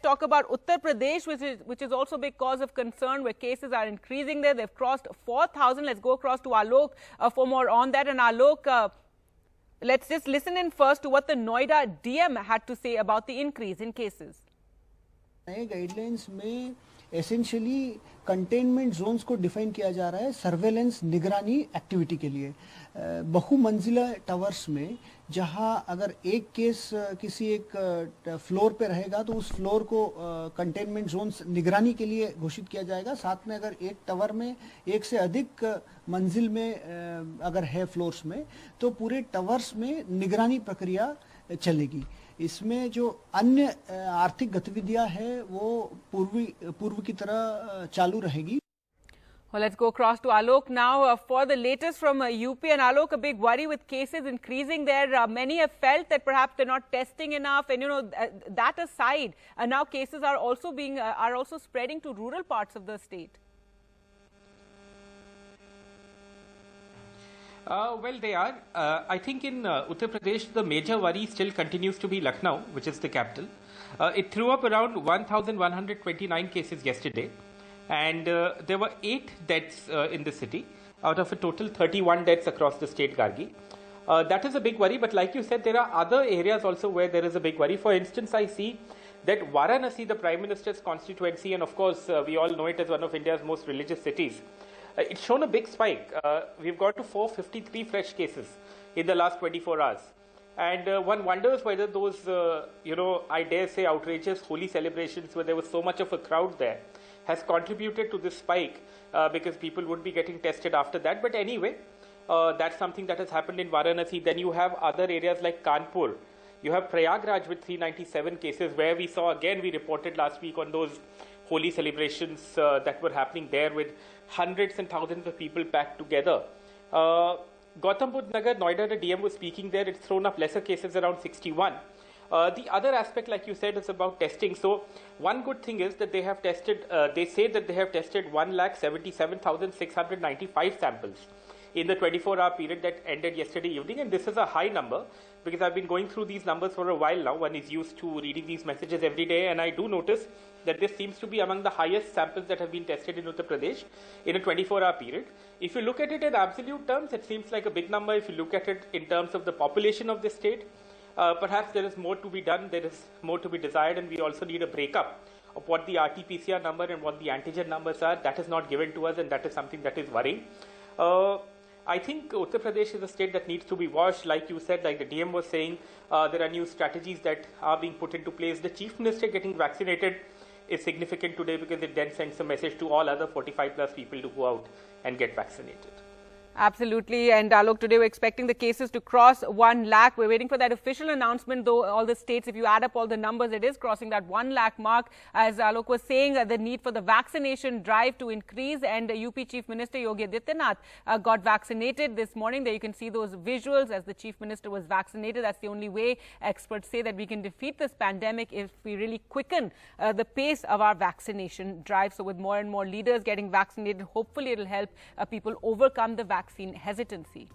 talk about Uttar Pradesh, which is also a big cause of concern, where cases are increasing there. They've crossed 4,000. Let's go across to Alok for more on that. And Alok, let's just listen in first to what the Noida DM had to say about the increase in cases. नए guidelines में essentially containment zones को define किया जा रहा है surveillance निगरानी activity के लिए। बहुमंजिला टावर्स में जहां अगर एक केस किसी एक फ्लोर पे रहेगा तो उस फ्लोर को कंटेनमेंट जोन्स निगरानी के लिए घोषित किया जाएगा। साथ में अगर एक टावर में एक से अधिक मंजिल में अगर है फ्लोर्स में तो पूरे टावर्स में निगरानी प्रक्रिया चलेगी। इसमें जो अन्य आर्थिक गतिविधियां हैं वो पूर्व की तरह चालू रहेगी। Well, let's go across to Alok now for the latest from UP. And Alok, a big worry with cases increasing there. Many have felt that perhaps they're not testing enough, and that aside, now cases are also spreading to rural parts of the state. Well, they are. I think in Uttar Pradesh, the major worry still continues to be Lucknow, which is the capital. It threw up around 1,129 cases yesterday, and there were 8 deaths in the city, out of a total 31 deaths across the state, Gargi. That is a big worry, but like you said, there are other areas also where there is a big worry. For instance, I see that Varanasi, the Prime Minister's constituency, and of course, we all know it as one of India's most religious cities, it's shown a big spike. We've got to 453 fresh cases in the last 24 hours. And one wonders whether those, I dare say outrageous holy celebrations where there was so much of a crowd there has contributed to this spike because people would be getting tested after that. But anyway, that's something that has happened in Varanasi. Then you have other areas like Kanpur. You have Prayagraj with 397 cases where we saw, again, we reported last week on those holy celebrations that were happening there with hundreds and thousands of people packed together. Gautam Budh Nagar, Noida, the DM was speaking there. It's thrown up lesser cases around 61. The other aspect, like you said, is about testing. So one good thing is that they have tested, they say that they have tested 1,77,695 samples in the 24-hour period that ended yesterday evening. And this is a high number because I've been going through these numbers for a while now. One is used to reading these messages every day, and I do notice that this seems to be among the highest samples that have been tested in Uttar Pradesh in a 24-hour period. If you look at it in absolute terms, it seems like a big number. If you look at it in terms of the population of the state, perhaps there is more to be done, there is more to be desired, and we also need a breakup of what the RT-PCR number and what the antigen numbers are. That is not given to us, and that is something that is worrying. I think Uttar Pradesh is a state that needs to be watched. Like you said, like the DM was saying, there are new strategies that are being put into place. The Chief Minister getting vaccinated is significant today because it then sends a message to all other 45+ people to go out and get vaccinated. Absolutely. And Alok, today we're expecting the cases to cross 1 lakh. We're waiting for that official announcement, though all the states, if you add up all the numbers, it is crossing that 1 lakh mark. As Alok was saying, the need for the vaccination drive to increase, and UP Chief Minister Yogi Adityanath got vaccinated this morning. There you can see those visuals as the Chief Minister was vaccinated. That's the only way experts say that we can defeat this pandemic if we really quicken the pace of our vaccination drive. So with more and more leaders getting vaccinated, hopefully it'll help people overcome the vaccine hesitancy.